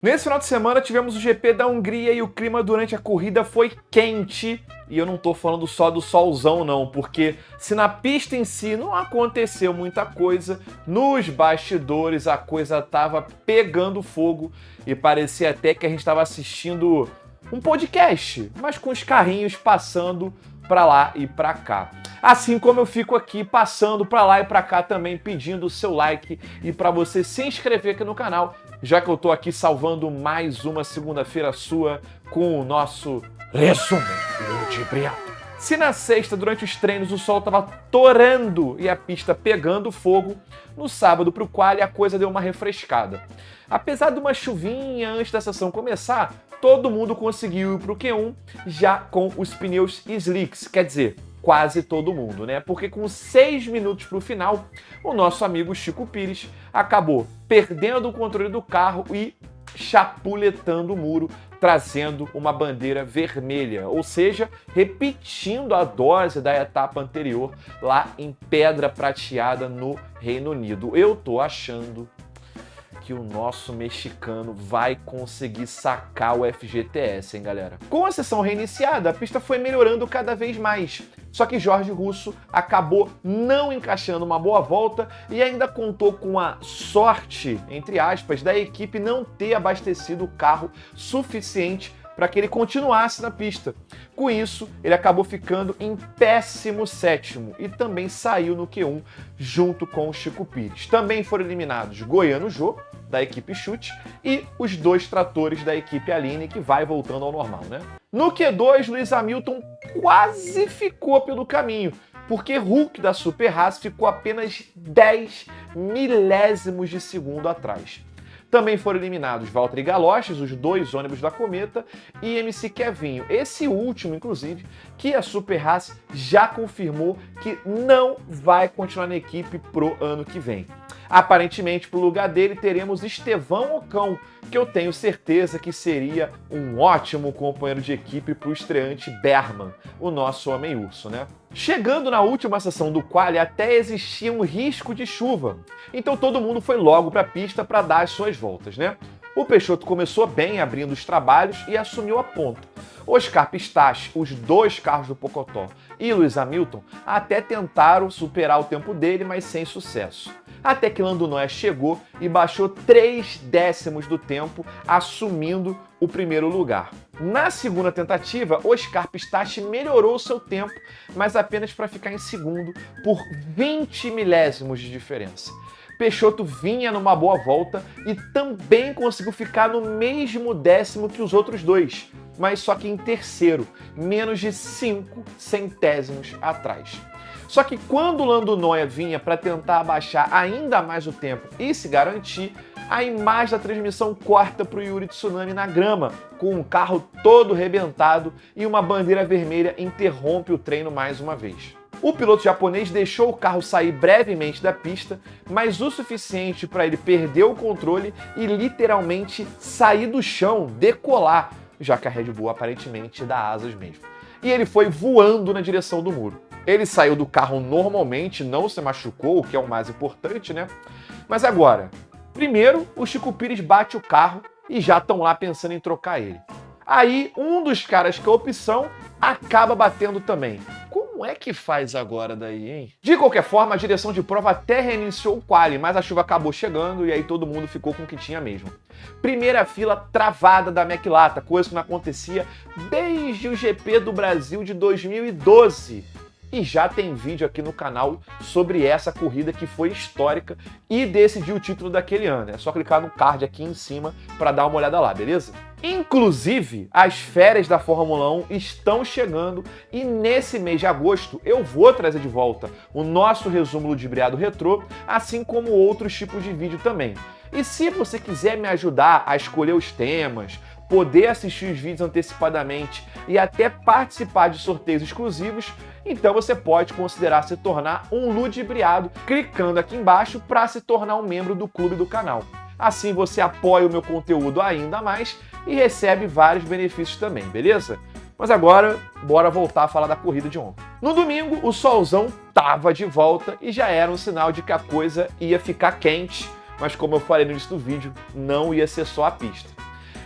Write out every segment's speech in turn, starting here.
Nesse final de semana tivemos o GP da Hungria e o clima durante a corrida foi quente. E eu não tô falando só do solzão não, porque se na pista em si não aconteceu muita coisa, nos bastidores a coisa tava pegando fogo e parecia até que a gente tava assistindo um podcast, mas com os carrinhos passando pra lá e pra cá. Assim como eu fico aqui passando pra lá e pra cá também pedindo o seu like e pra você se inscrever aqui no canal, já que eu tô aqui salvando mais uma segunda-feira sua com o nosso resumo ludibriado. Se na sexta, durante os treinos, o sol tava torando e a pista pegando fogo, no sábado pro quali a coisa deu uma refrescada. Apesar de uma chuvinha antes da sessão começar, todo mundo conseguiu ir pro Q1 já com os pneus slicks, quer dizer, quase todo mundo, né? Porque com 6 minutos pro final, o nosso amigo Chico Pires acabou perdendo o controle do carro e chapuletando o muro, trazendo uma bandeira vermelha, ou seja, repetindo a dose da etapa anterior lá em Pedra Prateada no Reino Unido. Eu tô achando que o nosso mexicano vai conseguir sacar o FGTS, hein, galera? Com a sessão reiniciada, a pista foi melhorando cada vez mais. Só que Jorge Russo acabou não encaixando uma boa volta e ainda contou com a sorte, entre aspas, da equipe não ter abastecido o carro suficiente para que ele continuasse na pista. Com isso, ele acabou ficando em 17º e também saiu no Q1 junto com o Chico Pires. Também foram eliminados Goiano Jô, da equipe Chute, e os dois tratores da equipe Aline, que vai voltando ao normal, né? No Q2, Lewis Hamilton quase ficou pelo caminho, porque Hulk da Super Haas ficou apenas 10 milésimos de segundo atrás. Também foram eliminados Valtteri Galoshes, os dois ônibus da Cometa, e MC Kevinho. Esse último, inclusive, que a Super Haas já confirmou que não vai continuar na equipe pro ano que vem. Aparentemente, pro lugar dele, teremos Estevão Ocon, que eu tenho certeza que seria um ótimo companheiro de equipe pro estreante Berman, o nosso Homem-Urso, né? Chegando na última sessão do quali, até existia um risco de chuva, então todo mundo foi logo para a pista para dar as suas voltas, né? O Peixoto começou bem abrindo os trabalhos e assumiu a ponta. Oscar Pistache, os dois carros do Pocotó e Lewis Hamilton até tentaram superar o tempo dele, mas sem sucesso. Até que Lando Norris chegou e baixou 3 décimos do tempo, assumindo o primeiro lugar. Na segunda tentativa, Oscar Pistache melhorou seu tempo, mas apenas para ficar em segundo por 20 milésimos de diferença. Peixoto vinha numa boa volta e também conseguiu ficar no mesmo décimo que os outros dois, mas só que em terceiro, menos de 5 centésimos atrás. Só que quando o Lando Norris vinha para tentar abaixar ainda mais o tempo e se garantir, a imagem da transmissão corta para o Yuri Tsunami na grama, com um carro todo rebentado e uma bandeira vermelha interrompe o treino mais uma vez. O piloto japonês deixou o carro sair brevemente da pista, mas o suficiente para ele perder o controle e literalmente sair do chão, decolar, já que a Red Bull aparentemente dá asas mesmo. E ele foi voando na direção do muro. Ele saiu do carro normalmente, não se machucou, o que é o mais importante, né? Mas agora, primeiro o Chico Pires bate o carro e já estão lá pensando em trocar ele. Aí um dos caras que é opção acaba batendo também. Como é que faz agora daí, hein? De qualquer forma, a direção de prova até reiniciou o quali, mas a chuva acabou chegando e aí todo mundo ficou com o que tinha mesmo. Primeira fila travada da McLaren, coisa que não acontecia desde o GP do Brasil de 2012. E já tem vídeo aqui no canal sobre essa corrida que foi histórica e decidiu o título daquele ano. É só clicar no card aqui em cima para dar uma olhada lá, beleza? Inclusive, as férias da Fórmula 1 estão chegando e nesse mês de agosto eu vou trazer de volta o nosso resumo ludibriado retrô, assim como outros tipos de vídeo também. E se você quiser me ajudar a escolher os temas, poder assistir os vídeos antecipadamente e até participar de sorteios exclusivos, então você pode considerar se tornar um ludibriado clicando aqui embaixo para se tornar um membro do clube do canal. Assim você apoia o meu conteúdo ainda mais e recebe vários benefícios também, beleza? Mas agora, bora voltar a falar da corrida de ontem. No domingo, o solzão tava de volta e já era um sinal de que a coisa ia ficar quente, mas como eu falei no início do vídeo, não ia ser só a pista.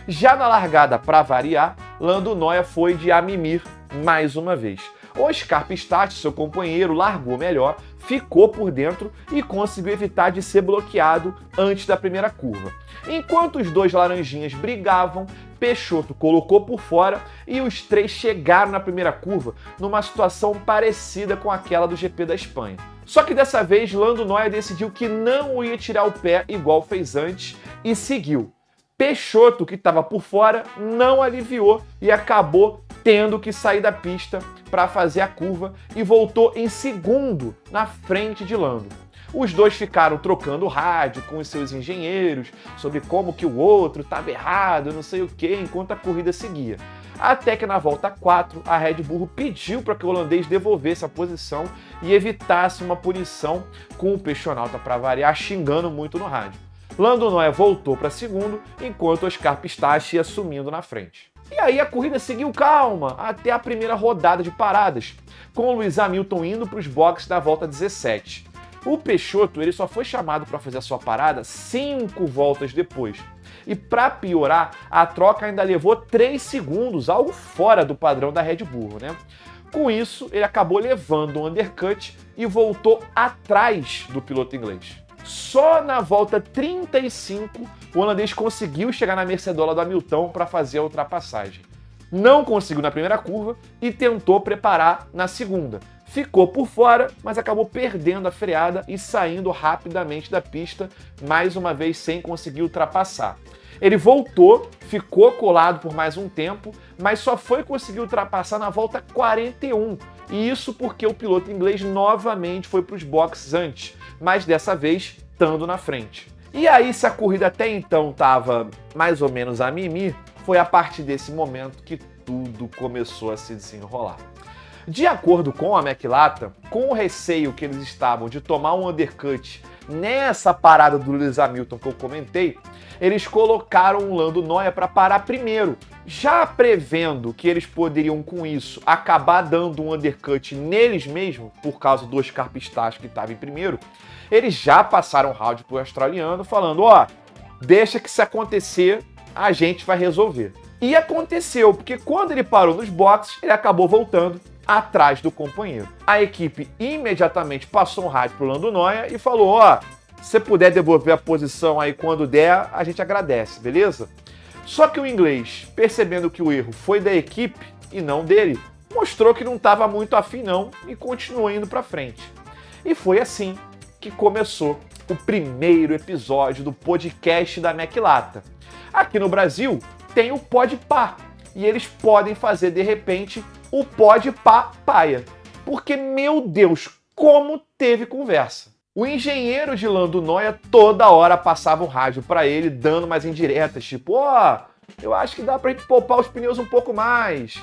Já na largada, para variar, Lando Norris foi de a mimir mais uma vez. Oscar Piastri, seu companheiro, largou melhor, ficou por dentro e conseguiu evitar de ser bloqueado antes da primeira curva. Enquanto os dois laranjinhas brigavam, Peixoto colocou por fora e os três chegaram na primeira curva numa situação parecida com aquela do GP da Espanha. Só que dessa vez, Lando Norris decidiu que não ia tirar o pé igual fez antes e seguiu. Peixoto, que estava por fora, não aliviou e acabou tendo que sair da pista para fazer a curva e voltou em segundo na frente de Lando. Os dois ficaram trocando rádio com os seus engenheiros sobre como que o outro estava errado, não sei o que, enquanto a corrida seguia. Até que na volta 4, a Red Bull pediu para que o holandês devolvesse a posição e evitasse uma punição, com o Peixonauta, para variar, xingando muito no rádio. Lando Norris voltou para segundo, enquanto Oscar Piastri ia sumindo na frente. E aí a corrida seguiu calma até a primeira rodada de paradas, com o Lewis Hamilton indo para os boxes da volta 17. O Peixoto ele só foi chamado para fazer a sua parada 5 voltas depois. E para piorar, a troca ainda levou 3 segundos, algo fora do padrão da Red Bull, né? Com isso, ele acabou levando um undercut e voltou atrás do piloto inglês. Só na volta 35, o holandês conseguiu chegar na Mercedola do Hamilton para fazer a ultrapassagem. Não conseguiu na primeira curva e tentou preparar na segunda. Ficou por fora, mas acabou perdendo a freada e saindo rapidamente da pista, mais uma vez sem conseguir ultrapassar. Ele voltou, ficou colado por mais um tempo, mas só foi conseguir ultrapassar na volta 41. E isso porque o piloto inglês novamente foi para os boxes antes, mas dessa vez estando na frente. E aí, se a corrida até então estava mais ou menos a mimir, foi a partir desse momento que tudo começou a se desenrolar. De acordo com a McLaren, com o receio que eles estavam de tomar um undercut nessa parada do Lewis Hamilton que eu comentei, eles colocaram o Lando Norris para parar primeiro, já prevendo que eles poderiam com isso acabar dando um undercut neles mesmos, por causa do Oscar Piastri que estava em primeiro. Eles já passaram rádio pro australiano falando, deixa que se acontecer, a gente vai resolver. E aconteceu, porque quando ele parou nos boxes, ele acabou voltando atrás do companheiro. A equipe imediatamente passou um rádio pro Lando Norris e falou, se você puder devolver a posição aí quando der, a gente agradece, beleza? Só que o inglês, percebendo que o erro foi da equipe e não dele, mostrou que não estava muito afim não e continuou indo para frente. E foi assim que começou o primeiro episódio do podcast da McLaren. Aqui no Brasil tem o Podpah e eles podem fazer de repente o Podpah Paia. Porque, meu Deus, como teve conversa. O engenheiro de Lando Norris toda hora passava um rádio para ele, dando umas indiretas, tipo, eu acho que dá pra gente poupar os pneus um pouco mais.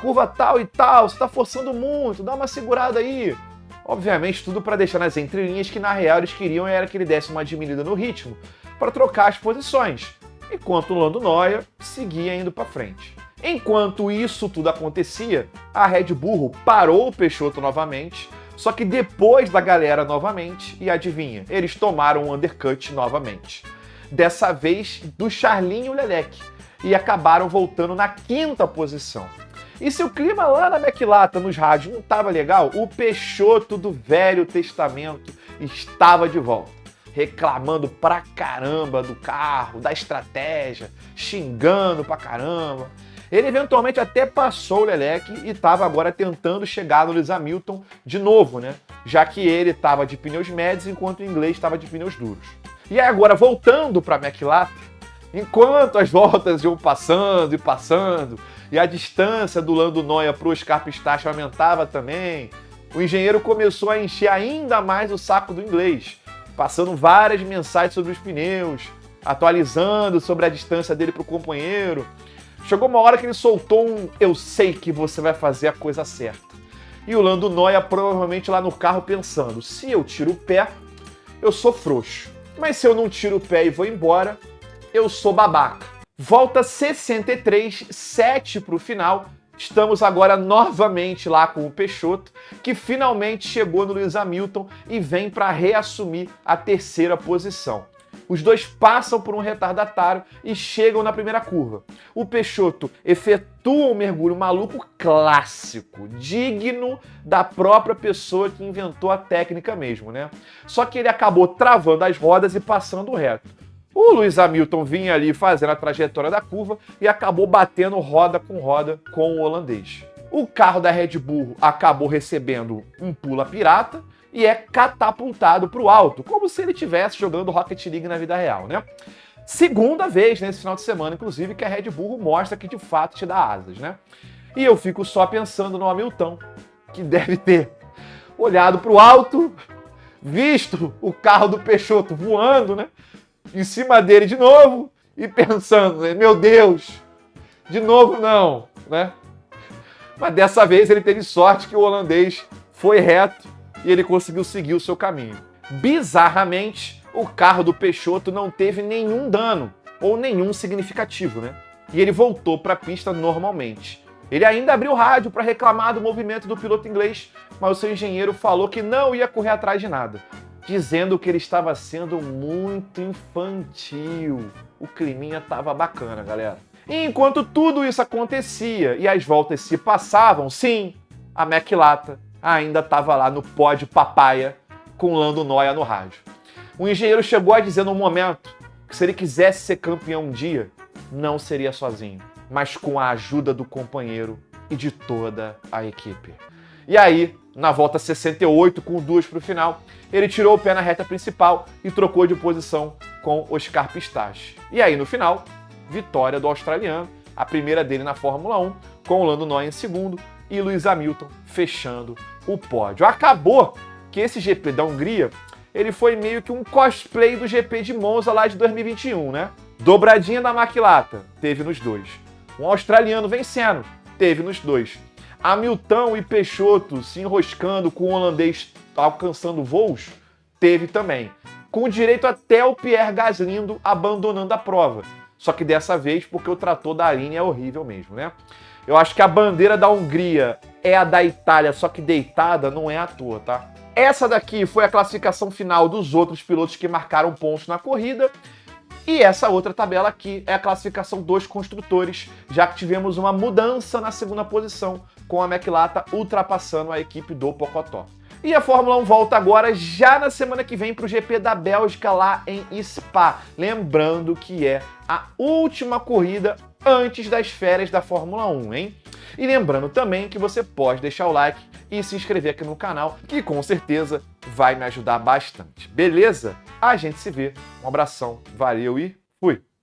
Curva tal e tal, você tá forçando muito, dá uma segurada aí. Obviamente, tudo para deixar nas entrelinhas que, na real, eles queriam era que ele desse uma diminuída no ritmo para trocar as posições, enquanto o Lando Norris seguia indo para frente. Enquanto isso tudo acontecia, a Red Bull parou o Peixoto novamente, só que depois da galera novamente, e adivinha, eles tomaram um undercut novamente. Dessa vez do Charlinho Leclerc, e acabaram voltando na 5ª posição. E se o clima lá na McLaren, nos rádios, não estava legal, o Peixoto do Velho Testamento estava de volta, reclamando pra caramba do carro, da estratégia, xingando pra caramba. Ele eventualmente até passou o Leclerc e estava agora tentando chegar no Lewis Hamilton de novo, né? Já que ele estava de pneus médios enquanto o inglês estava de pneus duros. E aí agora, voltando para a McLaren, enquanto as voltas iam passando e passando, e a distância do Lando Norris para o Oscar Piastri aumentava também, o engenheiro começou a encher ainda mais o saco do inglês, passando várias mensagens sobre os pneus, atualizando sobre a distância dele para o companheiro. Chegou uma hora que ele soltou um "eu sei que você vai fazer a coisa certa". E o Lando Norris provavelmente lá no carro pensando, se eu tiro o pé, eu sou frouxo. Mas se eu não tiro o pé e vou embora, eu sou babaca. Volta 63, 7 para o final. Estamos agora novamente lá com o Peixoto, que finalmente chegou no Lewis Hamilton e vem para reassumir a 3ª posição. Os dois passam por um retardatário e chegam na primeira curva. O Peixoto efetua um mergulho maluco clássico, digno da própria pessoa que inventou a técnica mesmo, né? Só que ele acabou travando as rodas e passando reto. O Lewis Hamilton vinha ali fazendo a trajetória da curva e acabou batendo roda com o holandês. O carro da Red Bull acabou recebendo um pula pirata e é catapultado para o alto, como se ele estivesse jogando Rocket League na vida real, né? Segunda vez nesse final de semana, inclusive, que a Red Bull mostra que de fato te dá asas, né? E eu fico só pensando no Hamilton, que deve ter olhado para o alto, visto o carro do Peixoto voando, né? Em cima dele de novo e pensando, né? Meu Deus, de novo não, né? Mas dessa vez ele teve sorte que o holandês foi reto e ele conseguiu seguir o seu caminho. Bizarramente, o carro do Peixoto não teve nenhum dano, ou nenhum significativo, né? E ele voltou para a pista normalmente. Ele ainda abriu o rádio para reclamar do movimento do piloto inglês, mas o seu engenheiro falou que não ia correr atrás de nada, dizendo que ele estava sendo muito infantil. O climinha tava bacana, galera. E enquanto tudo isso acontecia e as voltas se passavam, sim, a McLaren ainda estava lá no pódio papaya com Lando Norris no rádio. O engenheiro chegou a dizer num momento que se ele quisesse ser campeão um dia, não seria sozinho, mas com a ajuda do companheiro e de toda a equipe. E aí, na volta 68, com 2 para o final, ele tirou o pé na reta principal e trocou de posição com Oscar Piastri. E aí, no final, vitória do australiano, a primeira dele na Fórmula 1, com o Lando Norris em segundo e Lewis Hamilton fechando o pódio. Acabou que esse GP da Hungria, ele foi meio que um cosplay do GP de Monza lá de 2021, né? Dobradinha da McLaren, teve nos dois. Um australiano vencendo, teve nos dois. Hamilton e Peixoto se enroscando com o holandês alcançando voos, teve também. Com direito até o Pierre Gasly abandonando a prova. Só que dessa vez porque o trator da Aline é horrível mesmo, né? Eu acho que a bandeira da Hungria é a da Itália, só que deitada não é à toa, tá? Essa daqui foi a classificação final dos outros pilotos que marcaram pontos na corrida. E essa outra tabela aqui é a classificação dos construtores, já que tivemos uma mudança na segunda posição, com a McLaren ultrapassando a equipe do Pocotó. E a Fórmula 1 volta agora já na semana que vem para o GP da Bélgica lá em Spa. Lembrando que é a última corrida antes das férias da Fórmula 1, hein? E lembrando também que você pode deixar o like e se inscrever aqui no canal, que com certeza vai me ajudar bastante. Beleza? A gente se vê. Um abração, valeu e fui!